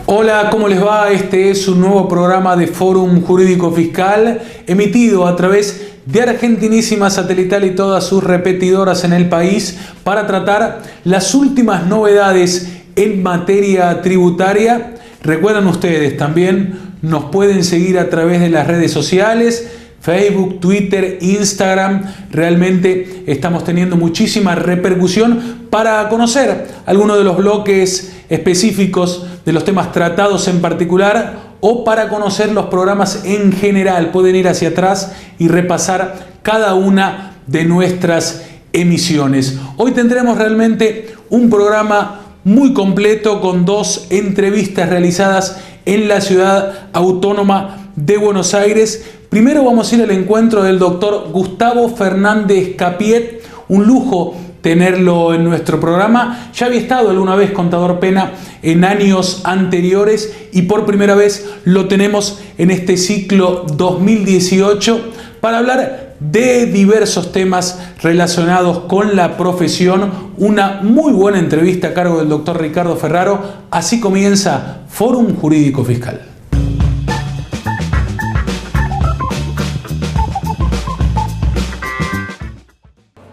Hola, ¿cómo les va? Este es un nuevo programa de Fórum Jurídico Fiscal emitido a través de Argentinísima Satelital y todas sus repetidoras en el país para tratar las últimas novedades en materia tributaria. Recuerden ustedes, también nos pueden seguir a través de las redes sociales, Facebook, Twitter, Instagram. Realmente estamos teniendo muchísima repercusión para conocer algunos de los bloques específicos de los temas tratados en particular o para conocer los programas en general. Pueden ir hacia atrás y repasar cada una de nuestras emisiones. Hoy tendremos realmente un programa muy completo con dos entrevistas realizadas en la ciudad autónoma de Buenos Aires. Primero vamos a ir al encuentro del doctor Gustavo Fernández Capiet. Un lujo tenerlo en nuestro programa. Ya había estado alguna vez Contador Pena en años anteriores y por primera vez lo tenemos en este ciclo 2018 para hablar de diversos temas relacionados con la profesión. Una muy buena entrevista a cargo del doctor Ricardo Ferraro. Así comienza Fórum Jurídico Fiscal.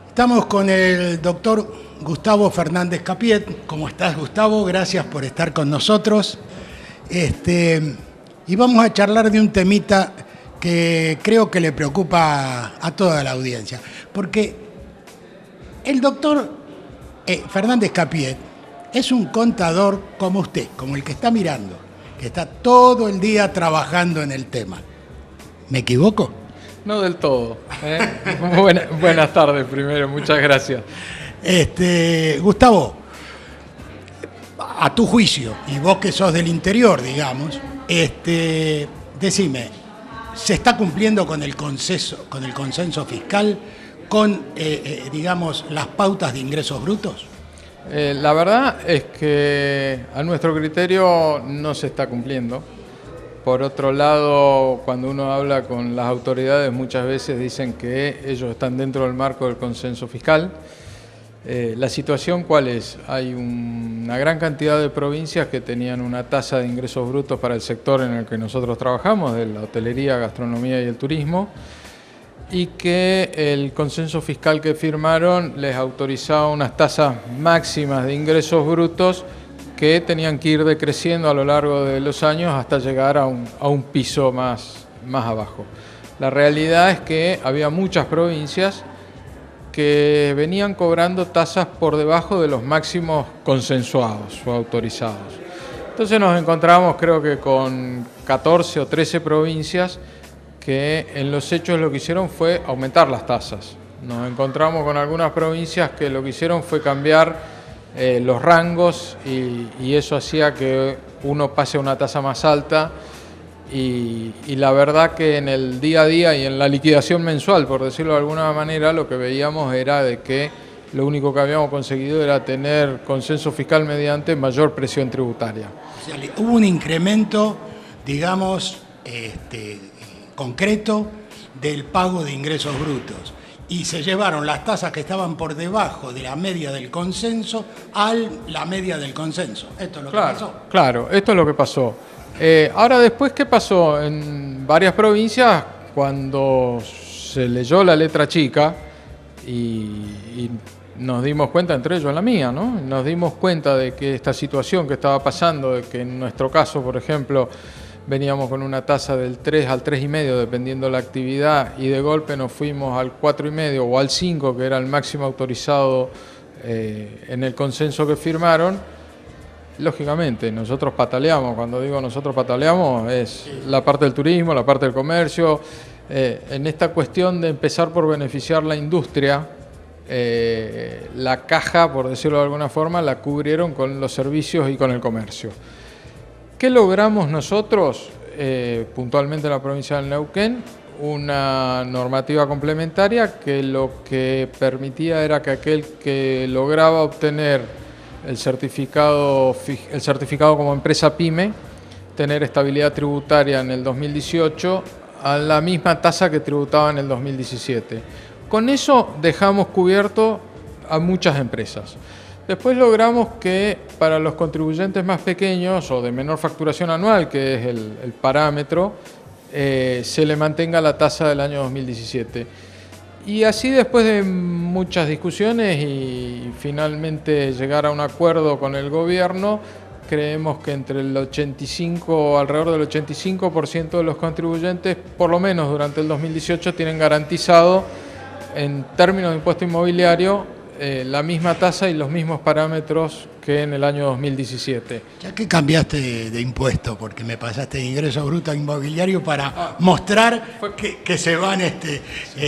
Estamos con el doctor Gustavo Fernández Capiet. ¿Cómo estás, Gustavo? Gracias por estar con nosotros. Y vamos a charlar de un temita que creo que le preocupa a toda la audiencia. Porque el doctor Fernández Capiet es un contador como usted, como el que está mirando, que está todo el día trabajando en el tema. ¿Me equivoco? No del todo. Buenas tardes primero, muchas gracias. Gustavo, a tu juicio, y vos que sos del interior, digamos, decime, ¿se está cumpliendo con el consenso fiscal, con, digamos, las pautas de ingresos brutos? La verdad es que a nuestro criterio no se está cumpliendo. Por otro lado, cuando uno habla con las autoridades, muchas veces dicen que ellos están dentro del marco del consenso fiscal. La situación, ¿cuál es? Hay una gran cantidad de provincias que tenían una tasa de ingresos brutos para el sector en el que nosotros trabajamos, de la hotelería, gastronomía y el turismo, y que el consenso fiscal que firmaron les autorizaba unas tasas máximas de ingresos brutos que tenían que ir decreciendo a lo largo de los años hasta llegar a un piso más abajo. La realidad es que había muchas provincias que venían cobrando tasas por debajo de los máximos consensuados o autorizados. Entonces nos encontramos, creo que con 14 o 13 provincias que en los hechos lo que hicieron fue aumentar las tasas. Nos encontramos con algunas provincias que lo que hicieron fue cambiar los rangos y eso hacía que uno pase a una tasa más alta y la verdad que en el día a día y en la liquidación mensual, por decirlo de alguna manera, lo que veíamos era de que lo único que habíamos conseguido era tener consenso fiscal mediante mayor presión tributaria. O sea, hubo un incremento, digamos, concreto del pago de ingresos brutos. Y se llevaron las tasas que estaban por debajo de la media del consenso a la media del consenso. Esto es lo que pasó. Claro, esto es lo que pasó. Ahora después, ¿qué pasó? En varias provincias, cuando se leyó la letra chica y nos dimos cuenta, entre ellos la mía, ¿no? Nos dimos cuenta de que esta situación que estaba pasando, de que en nuestro caso, por ejemplo, veníamos con una tasa del 3 al 3,5 dependiendo de la actividad y de golpe nos fuimos al 4,5 o al 5 que era el máximo autorizado en el consenso que firmaron. Lógicamente nosotros pataleamos, cuando digo nosotros pataleamos es la parte del turismo, la parte del comercio, en esta cuestión de empezar por beneficiar la industria. La caja, por decirlo de alguna forma, la cubrieron con los servicios y con el comercio. ¿Qué logramos nosotros, puntualmente en la provincia del Neuquén? Una normativa complementaria que lo que permitía era que aquel que lograba obtener el certificado como empresa PYME tener estabilidad tributaria en el 2018 a la misma tasa que tributaba en el 2017. Con eso dejamos cubierto a muchas empresas. Después logramos que para los contribuyentes más pequeños o de menor facturación anual, que es el parámetro, se le mantenga la tasa del año 2017. Y así, después de muchas discusiones y finalmente llegar a un acuerdo con el gobierno, creemos que entre el 85, alrededor del 85% de los contribuyentes, por lo menos durante el 2018, tienen garantizado en términos de impuesto inmobiliario la misma tasa y los mismos parámetros que en el año 2017. Ya que cambiaste de impuesto, porque me pasaste de ingreso bruto a inmobiliario para mostrar que se van,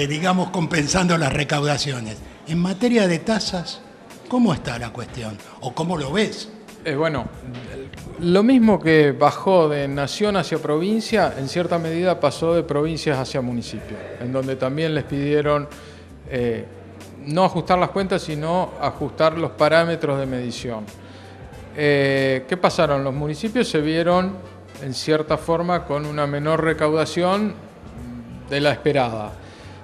digamos, compensando las recaudaciones. En materia de tasas, ¿cómo está la cuestión? ¿O cómo lo ves? Bueno, lo mismo que bajó de nación hacia provincia, en cierta medida pasó de provincias hacia municipios, en donde también les pidieron no ajustar las cuentas, sino ajustar los parámetros de medición. ¿Qué pasaron? Los municipios se vieron, en cierta forma, con una menor recaudación de la esperada.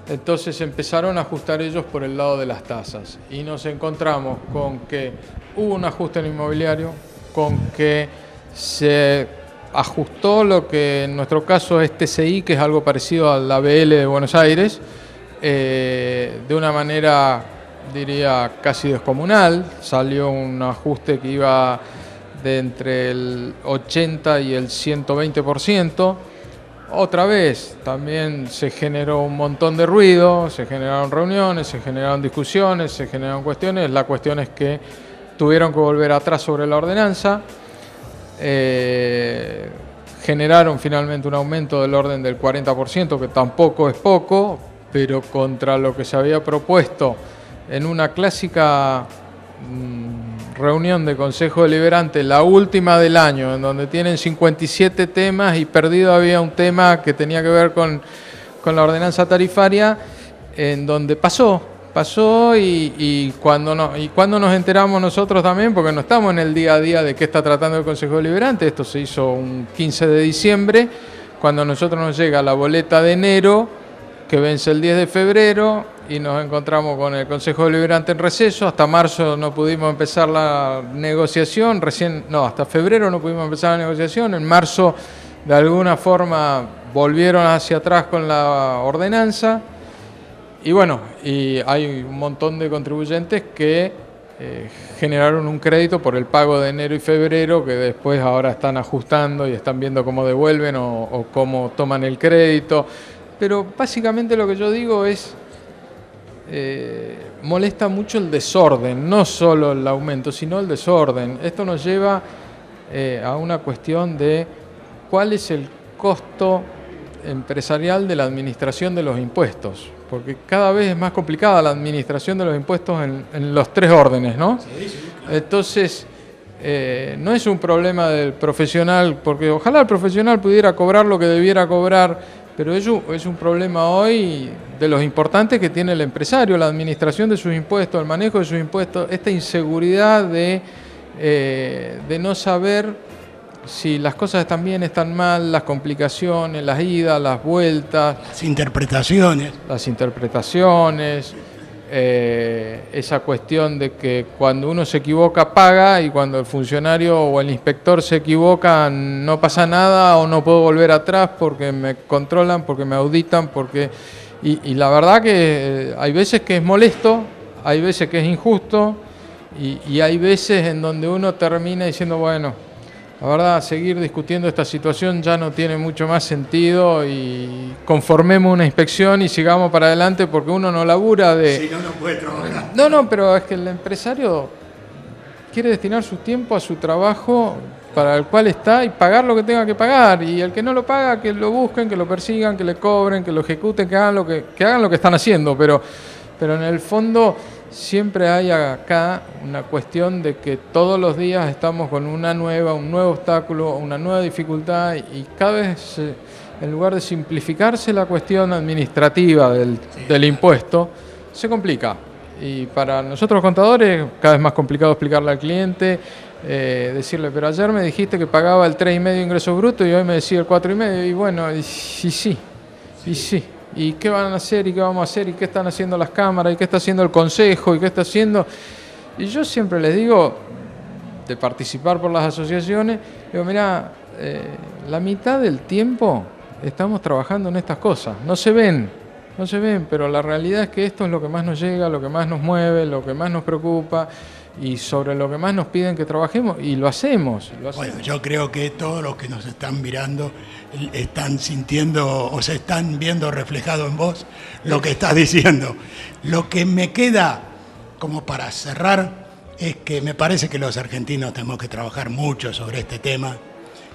Entonces empezaron a ajustar ellos por el lado de las tasas. Y nos encontramos con que hubo un ajuste en el inmobiliario, con que se ajustó lo que en nuestro caso es TCI, que es algo parecido a la BL de Buenos Aires, de una manera, diría, casi descomunal. Salió un ajuste que iba de entre el 80 y el 120%. Otra vez, también se generó un montón de ruido, se generaron reuniones, se generaron discusiones, se generaron cuestiones. La cuestión es que tuvieron que volver atrás sobre la ordenanza. Generaron finalmente un aumento del orden del 40%, que tampoco es poco, pero contra lo que se había propuesto en una clásica reunión de Consejo Deliberante, la última del año, en donde tienen 57 temas y perdido había un tema que tenía que ver con la ordenanza tarifaria, en donde pasó y cuando nos enteramos nosotros también, porque no estamos en el día a día de qué está tratando el Consejo Deliberante. Esto se hizo un 15 de diciembre, cuando a nosotros nos llega la boleta de enero, que vence el 10 de febrero, y nos encontramos con el Consejo Deliberante en receso. Hasta marzo no pudimos empezar la negociación, hasta febrero no pudimos empezar la negociación. En marzo, de alguna forma, volvieron hacia atrás con la ordenanza. Y bueno, y hay un montón de contribuyentes que generaron un crédito por el pago de enero y febrero, que después ahora están ajustando y están viendo cómo devuelven o cómo toman el crédito. Pero básicamente lo que yo digo es, molesta mucho el desorden, no solo el aumento, sino el desorden. Esto nos lleva a una cuestión de cuál es el costo empresarial de la administración de los impuestos, porque cada vez es más complicada la administración de los impuestos en los tres órdenes, ¿no? Sí, claro. Entonces, no es un problema del profesional, porque ojalá el profesional pudiera cobrar lo que debiera cobrar, pero eso es un problema hoy de los importantes que tiene el empresario, la administración de sus impuestos, el manejo de sus impuestos, esta inseguridad de no saber si las cosas están bien, están mal, las complicaciones, las idas, las vueltas. Las interpretaciones. Esa cuestión de que cuando uno se equivoca paga, y cuando el funcionario o el inspector se equivoca no pasa nada, o no puedo volver atrás porque me controlan, porque me auditan, y la verdad que hay veces que es molesto, hay veces que es injusto, y hay veces en donde uno termina diciendo, bueno, la verdad, seguir discutiendo esta situación ya no tiene mucho más sentido, y conformemos una inspección y sigamos para adelante, porque uno no labura de... Si no, no puede trabajar. No, pero es que el empresario quiere destinar su tiempo a su trabajo para el cual está y pagar lo que tenga que pagar, y el que no lo paga, que lo busquen, que lo persigan, que le cobren, que lo ejecuten, que hagan lo que están haciendo, pero en el fondo siempre hay acá una cuestión de que todos los días estamos con un nuevo obstáculo, una nueva dificultad, y cada vez, en lugar de simplificarse la cuestión administrativa del impuesto, se complica. Y para nosotros los contadores, cada vez más complicado explicarle al cliente, decirle, pero ayer me dijiste que pagaba el 3,5 ingresos brutos y hoy me decía el 4,5, y bueno, y sí. ¿Y qué van a hacer? ¿Y qué vamos a hacer? ¿Y qué están haciendo las cámaras? ¿Y qué está haciendo el consejo? ¿Y qué está haciendo? Y yo siempre les digo, de participar por las asociaciones, digo, mirá, la mitad del tiempo estamos trabajando en estas cosas. No se ven, pero la realidad es que esto es lo que más nos llega, lo que más nos mueve, lo que más nos preocupa y sobre lo que más nos piden que trabajemos, y lo hacemos. Bueno, yo creo que todos los que nos están mirando están sintiendo o se están viendo reflejado en vos lo que estás diciendo. Lo que me queda como para cerrar es que me parece que los argentinos tenemos que trabajar mucho sobre este tema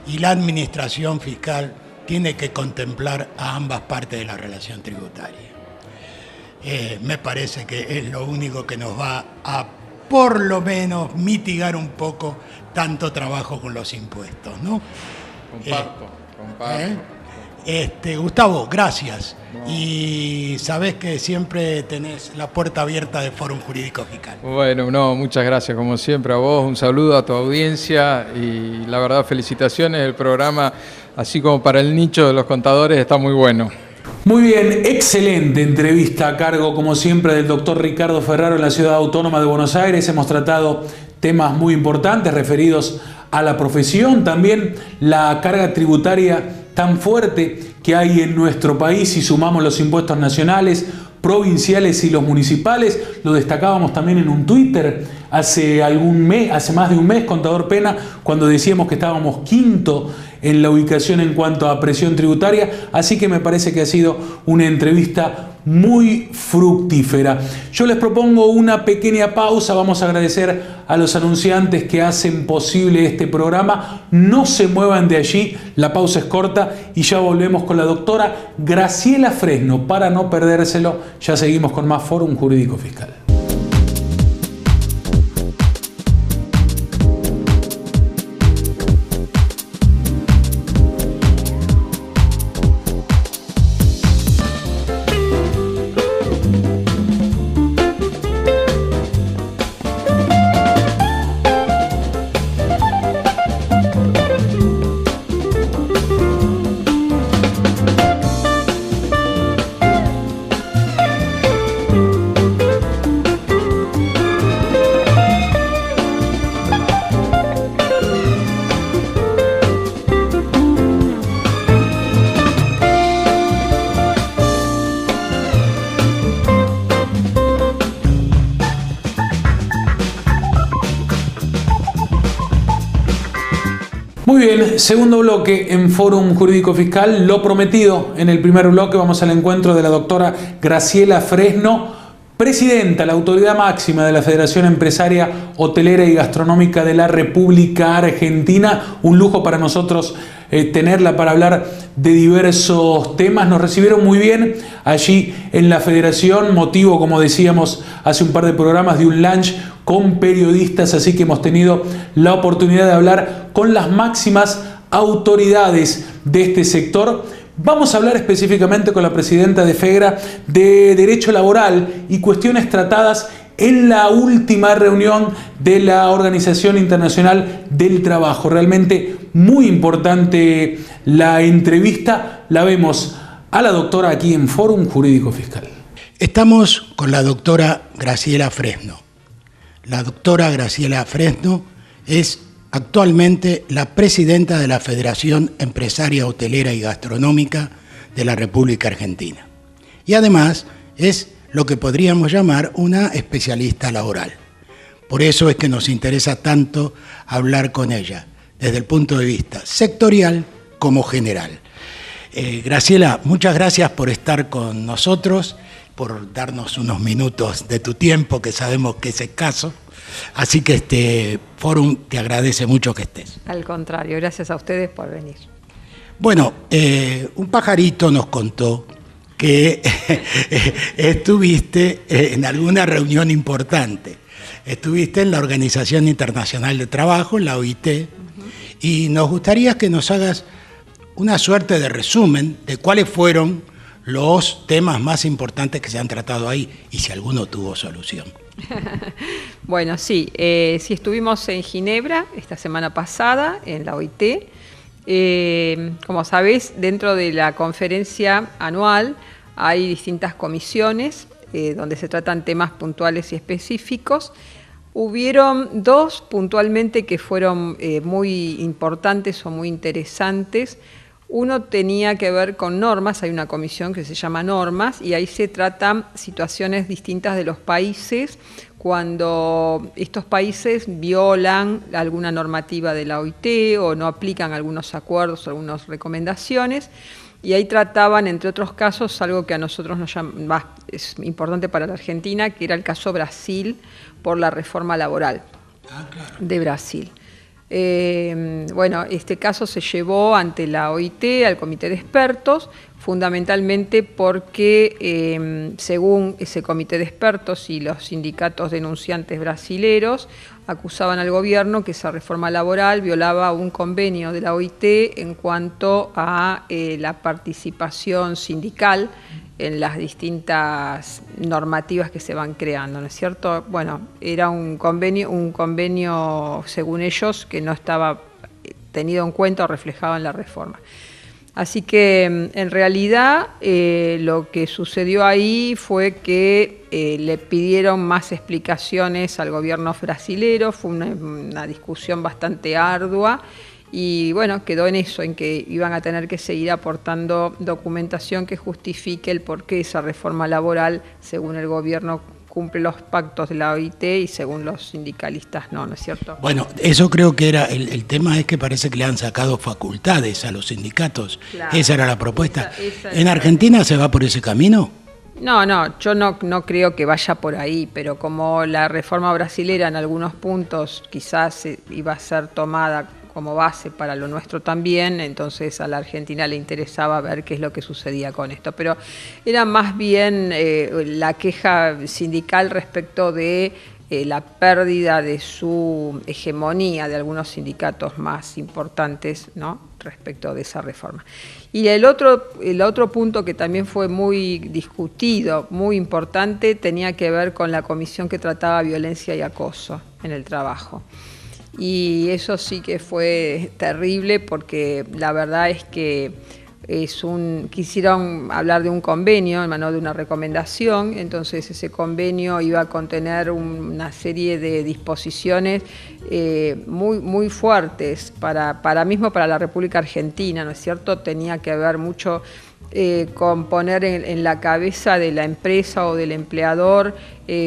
y la administración fiscal tiene que contemplar a ambas partes de la relación tributaria. Me parece que es lo único que nos va a, por lo menos, mitigar un poco tanto trabajo con los impuestos, ¿no? Comparto. Gustavo, gracias. No. Y sabés que siempre tenés la puerta abierta de Fórum Jurídico Fiscal. Bueno, no, muchas gracias como siempre a vos, un saludo a tu audiencia y la verdad felicitaciones, el programa, así como para el nicho de los contadores, está muy bueno. Muy bien, excelente entrevista a cargo como siempre del doctor Ricardo Ferraro en la Ciudad Autónoma de Buenos Aires. Hemos tratado temas muy importantes referidos a la profesión, también la carga tributaria tan fuerte que hay en nuestro país si sumamos los impuestos nacionales, provinciales y los municipales. Lo destacábamos también en un Twitter hace más de un mes, contador Pena, cuando decíamos que estábamos quinto en la ubicación en cuanto a presión tributaria, así que me parece que ha sido una entrevista muy fructífera. Yo les propongo una pequeña pausa, vamos a agradecer a los anunciantes que hacen posible este programa, no se muevan de allí, la pausa es corta y ya volvemos con la doctora Graciela Fresno, para no perdérselo, ya seguimos con más Fórum Jurídico Fiscal. Muy bien, segundo bloque en Fórum Jurídico Fiscal. Lo prometido en el primer bloque, vamos al encuentro de la doctora Graciela Fresno, presidenta, la autoridad máxima de la Federación Empresaria Hotelera y Gastronómica de la República Argentina. Un lujo para nosotros tenerla para hablar de diversos temas. Nos recibieron muy bien allí en la Federación, motivo, como decíamos hace un par de programas, de un lunch con periodistas, así que hemos tenido la oportunidad de hablar con las máximas autoridades de este sector. Vamos a hablar específicamente con la presidenta de FEGRA de Derecho Laboral y cuestiones tratadas en la última reunión de la Organización Internacional del Trabajo. Realmente muy importante la entrevista. La vemos a la doctora aquí en Fórum Jurídico Fiscal. Estamos con la doctora Graciela Fresno. La doctora Graciela Fresno es actualmente la presidenta de la Federación Empresaria Hotelera y Gastronómica de la República Argentina. Y además es lo que podríamos llamar una especialista laboral. Por eso es que nos interesa tanto hablar con ella, desde el punto de vista sectorial como general. Graciela, muchas gracias por estar con nosotros, por darnos unos minutos de tu tiempo, que sabemos que es escaso. Así que este Fórum te agradece mucho que estés. Al contrario, gracias a ustedes por venir. Bueno, un pajarito nos contó que estuviste en alguna reunión importante. Estuviste en la Organización Internacional de Trabajo, la OIT, y nos gustaría que nos hagas una suerte de resumen de cuáles fueron los temas más importantes que se han tratado ahí y si alguno tuvo solución. Bueno, sí, sí estuvimos en Ginebra esta semana pasada, en la OIT. Como sabés, dentro de la conferencia anual hay distintas comisiones donde se tratan temas puntuales y específicos. Hubieron dos puntualmente que fueron muy importantes o muy interesantes. Uno tenía que ver con normas, hay una comisión que se llama Normas, y ahí se tratan situaciones distintas de los países cuando estos países violan alguna normativa de la OIT o no aplican algunos acuerdos o algunas recomendaciones. Y ahí trataban, entre otros casos, algo que a nosotros nos llama, es importante para la Argentina, que era el caso Brasil por la reforma laboral de Brasil. Bueno, este caso se llevó ante la OIT, al comité de expertos, fundamentalmente porque, según ese comité de expertos y los sindicatos denunciantes brasileros, acusaban al gobierno que esa reforma laboral violaba un convenio de la OIT en cuanto a la participación sindical en las distintas normativas que se van creando, ¿no es cierto? Bueno, era un convenio, según ellos, que no estaba tenido en cuenta o reflejado en la reforma. Así que, en realidad, lo que sucedió ahí fue que le pidieron más explicaciones al gobierno brasilero, fue una discusión bastante ardua, y bueno, quedó en eso, en que iban a tener que seguir aportando documentación que justifique el por qué esa reforma laboral, según el gobierno, cumple los pactos de la OIT y según los sindicalistas no, ¿no es cierto? Bueno, eso creo que era, el tema es que parece que le han sacado facultades a los sindicatos. Claro. Esa era la propuesta. ¿En Argentina se va por ese camino? No, yo no creo que vaya por ahí, pero como la reforma brasilera en algunos puntos quizás iba a ser tomada como base para lo nuestro también, entonces a la Argentina le interesaba ver qué es lo que sucedía con esto. Pero era más bien la queja sindical respecto de la pérdida de su hegemonía de algunos sindicatos más importantes, ¿no?, respecto de esa reforma. Y el otro punto que también fue muy discutido, muy importante, tenía que ver con la comisión que trataba violencia y acoso en el trabajo. Y eso sí que fue terrible porque la verdad es que quisieron hablar de un convenio, no de una recomendación, entonces ese convenio iba a contener una serie de disposiciones muy fuertes para la República Argentina, ¿no es cierto? Tenía que ver mucho con poner en la cabeza de la empresa o del empleador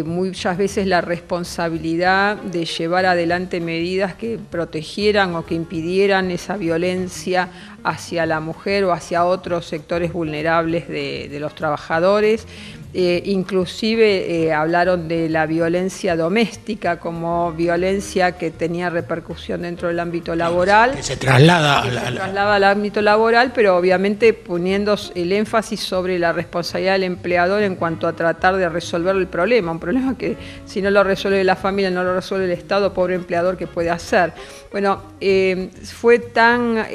muchas veces la responsabilidad de llevar adelante medidas que protegieran o que impidieran esa violencia hacia la mujer o hacia otros sectores vulnerables de los trabajadores. Inclusive hablaron de la violencia doméstica como violencia que tenía repercusión dentro del ámbito laboral. Que se traslada al ámbito laboral, pero obviamente poniendo el énfasis sobre la responsabilidad del empleador en cuanto a tratar de resolver el problema. Un problema que si no lo resuelve la familia, no lo resuelve el Estado, pobre empleador, ¿qué puede hacer? Bueno, fue tan,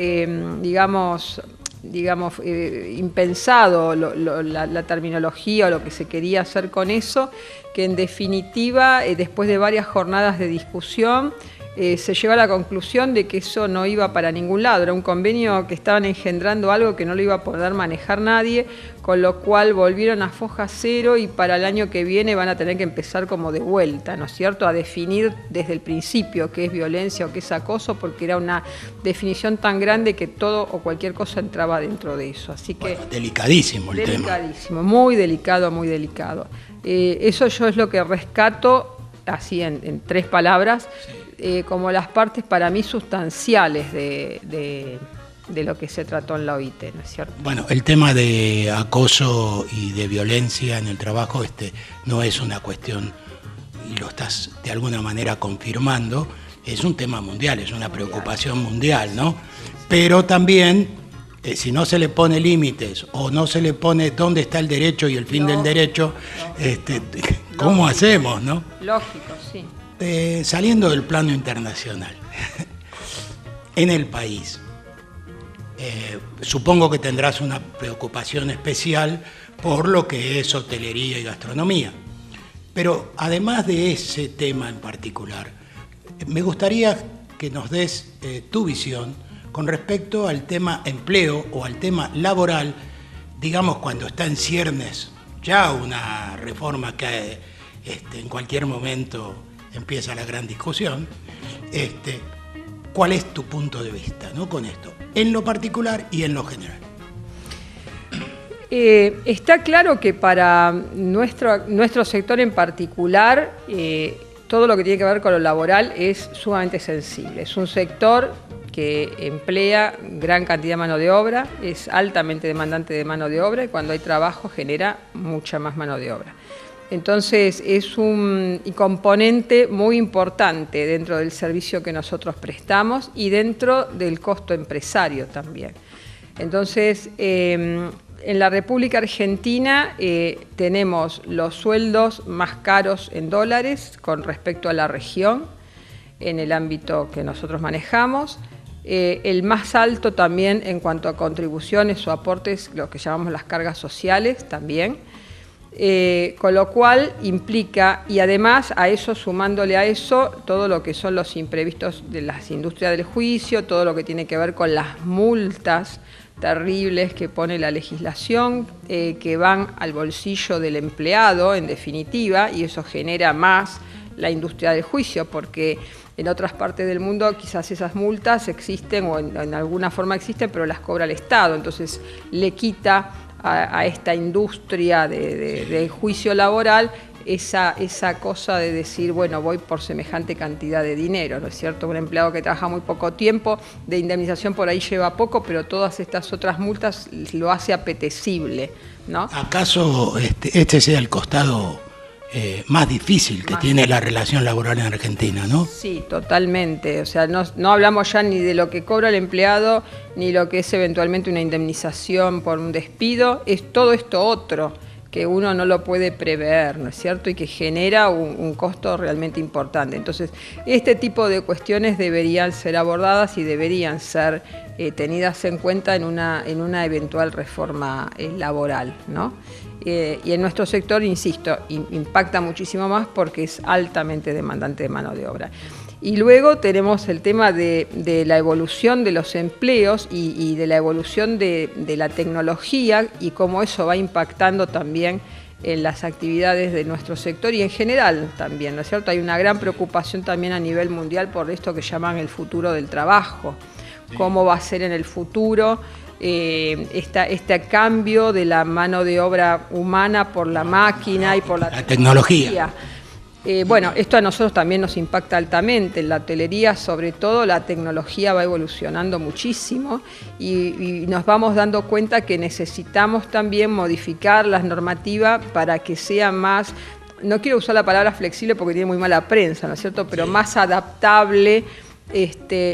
digamos, impensado la terminología o lo que se quería hacer con eso, que en definitiva, después de varias jornadas de discusión, se llegó a la conclusión de que eso no iba para ningún lado, era un convenio que estaban engendrando algo que no lo iba a poder manejar nadie, con lo cual volvieron a foja cero y para el año que viene van a tener que empezar como de vuelta, ¿no es cierto?, a definir desde el principio qué es violencia o qué es acoso, porque era una definición tan grande que todo o cualquier cosa entraba dentro de eso. Así que bueno, delicadísimo el tema. Delicadísimo, muy delicado, muy delicado. Eso yo es lo que rescato, así en tres palabras, como las partes para mí sustanciales de lo que se trató en la OIT, ¿no es cierto? Bueno, el tema de acoso y de violencia en el trabajo no es una cuestión, y lo estás de alguna manera confirmando, es un tema mundial, es una preocupación mundial, ¿no? Pero también, si no se le pone límites o no se le pone dónde está el derecho y el fin del derecho, ¿cómo hacemos, no? Lógico, sí. Saliendo del plano internacional, en el país, supongo que tendrás una preocupación especial por lo que es hotelería y gastronomía. Pero además de ese tema en particular, me gustaría que nos des tu visión con respecto al tema empleo o al tema laboral, digamos cuando está en ciernes ya una reforma que en cualquier momento empieza la gran discusión. ¿Cuál es tu punto de vista, ¿no? Con esto, en lo particular y en lo general? Está claro que para nuestro sector en particular, todo lo que tiene que ver con lo laboral es sumamente sensible. Es un sector que emplea gran cantidad de mano de obra, es altamente demandante de mano de obra y cuando hay trabajo genera mucha más mano de obra. Entonces es un componente muy importante dentro del servicio que nosotros prestamos y dentro del costo empresario también. Entonces, en la República Argentina tenemos los sueldos más caros en dólares con respecto a la región en el ámbito que nosotros manejamos. El más alto también en cuanto a contribuciones o aportes, lo que llamamos las cargas sociales también, con lo cual implica, y además a eso, sumándole a eso, todo lo que son los imprevistos de las industrias del juicio, todo lo que tiene que ver con las multas terribles que pone la legislación, que van al bolsillo del empleado en definitiva, y eso genera más la industria del juicio, porque en otras partes del mundo quizás esas multas existen o en alguna forma existen, pero las cobra el Estado, entonces le quita a esta industria de juicio laboral esa cosa de decir, bueno, voy por semejante cantidad de dinero, ¿no es cierto? Un empleado que trabaja muy poco tiempo, de indemnización por ahí lleva poco, pero todas estas otras multas lo hace apetecible, ¿no? ¿Acaso este sea el costado más difícil que tiene la relación laboral en Argentina, no? Sí, totalmente. O sea, no hablamos ya ni de lo que cobra el empleado, ni lo que es eventualmente una indemnización por un despido, es todo esto otro que uno no lo puede prever, ¿no es cierto? Y que genera un costo realmente importante. Entonces, este tipo de cuestiones deberían ser abordadas y deberían ser tenidas en cuenta en una eventual reforma laboral, ¿no? Y en nuestro sector, insisto, impacta muchísimo más porque es altamente demandante de mano de obra. Y luego tenemos el tema de la evolución de los empleos y de la evolución de la tecnología y cómo eso va impactando también en las actividades de nuestro sector y en general también, ¿no es cierto? Hay una gran preocupación también a nivel mundial por esto que llaman el futuro del trabajo. Sí. Cómo va a ser en el futuro este cambio de la mano de obra humana por la máquina y por la tecnología. Bueno, esto a nosotros también nos impacta altamente. En la hotelería, sobre todo, la tecnología va evolucionando muchísimo y nos vamos dando cuenta que necesitamos también modificar las normativas para que sea más, no quiero usar la palabra flexible porque tiene muy mala prensa, ¿no es cierto?, pero más adaptable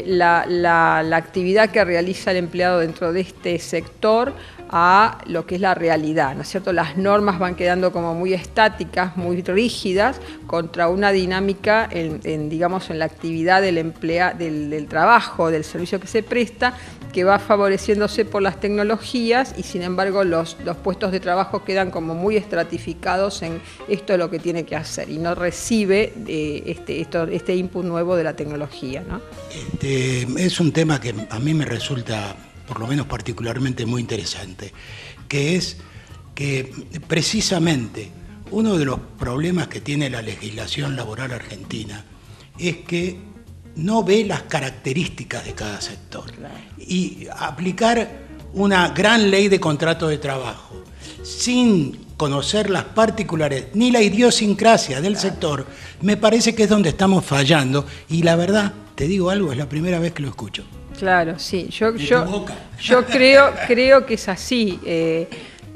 la actividad que realiza el empleado dentro de este sector a lo que es la realidad, ¿no es cierto? Las normas van quedando como muy estáticas, muy rígidas, contra una dinámica digamos, en la actividad del trabajo, del servicio que se presta, que va favoreciéndose por las tecnologías y sin embargo los puestos de trabajo quedan como muy estratificados en esto es lo que tiene que hacer y no recibe este input nuevo de la tecnología, ¿no? Es un tema que a mí me resulta, por lo menos particularmente, muy interesante, que es que precisamente uno de los problemas que tiene la legislación laboral argentina es que no ve las características de cada sector. Claro. Y aplicar una gran ley de contrato de trabajo sin conocer las particularidades ni la idiosincrasia del sector, me parece que es donde estamos fallando y la verdad, te digo algo, es la primera vez que lo escucho. Claro, sí, yo creo que es así.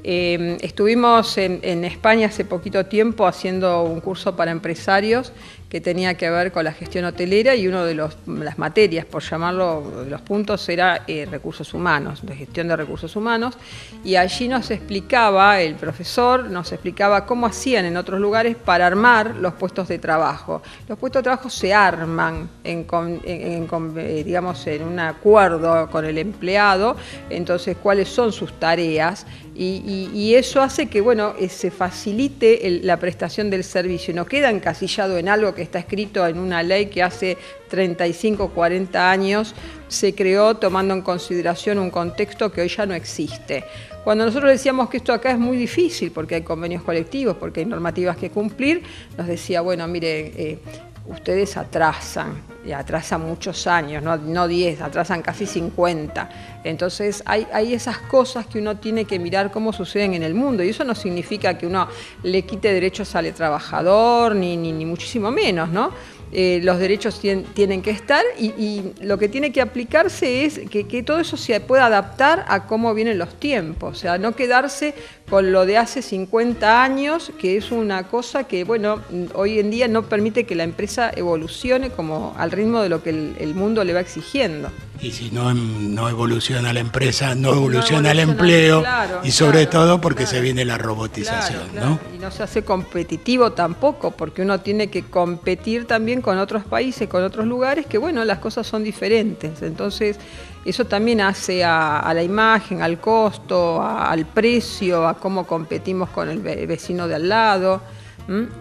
Estuvimos en España hace poquito tiempo haciendo un curso para empresarios que tenía que ver con la gestión hotelera y uno de las materias, por llamarlo, de los puntos era recursos humanos, de gestión de recursos humanos, y allí nos explicaba, el profesor nos explicaba cómo hacían en otros lugares para armar los puestos de trabajo. Los puestos de trabajo se arman digamos, en un acuerdo con el empleado, entonces cuáles son sus tareas, y eso hace que, bueno, se facilite la prestación del servicio, no queda encasillado en algo que está escrito en una ley que hace 35 o 40 años se creó tomando en consideración un contexto que hoy ya no existe. Cuando nosotros decíamos que esto acá es muy difícil porque hay convenios colectivos, porque hay normativas que cumplir, nos decía, bueno, mire, ustedes atrasan, y atrasan muchos años, no 10, atrasan casi 50. Entonces hay esas cosas que uno tiene que mirar cómo suceden en el mundo, y eso no significa que uno le quite derechos al trabajador, ni muchísimo menos, ¿no? Los derechos tienen que estar y lo que tiene que aplicarse es que todo eso se pueda adaptar a cómo vienen los tiempos, o sea, no quedarse con lo de hace 50 años, que es una cosa que, bueno, hoy en día no permite que la empresa evolucione como al ritmo de lo que el mundo le va exigiendo. Y si no evoluciona la empresa, no evoluciona el empleo, claro, y sobre todo porque se viene la robotización, claro. ¿no? Y no se hace competitivo tampoco, porque uno tiene que competir también con otros países, con otros lugares, que bueno, las cosas son diferentes. Entonces, eso también hace a la imagen, al costo, al precio, a cómo competimos con el vecino de al lado.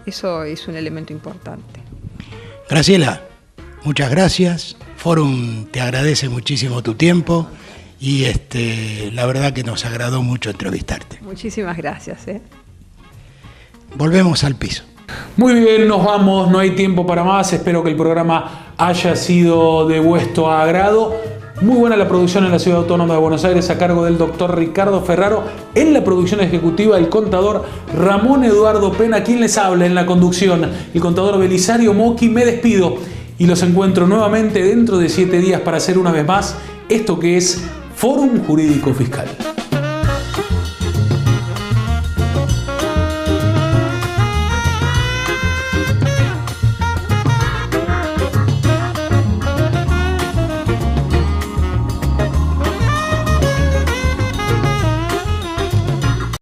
Eso es un elemento importante. Graciela, muchas gracias. Forum te agradece muchísimo tu tiempo y la verdad que nos agradó mucho entrevistarte. Muchísimas gracias. Volvemos al piso. Muy bien, nos vamos, no hay tiempo para más. Espero que el programa haya sido de vuestro agrado. Muy buena la producción en la Ciudad Autónoma de Buenos Aires a cargo del doctor Ricardo Ferraro. En la producción ejecutiva, el contador Ramón Eduardo Pena. Quien les habla en la conducción, el contador Belisario Moqui. Me despido y los encuentro nuevamente dentro de 7 días para hacer una vez más esto que es Fórum Jurídico Fiscal.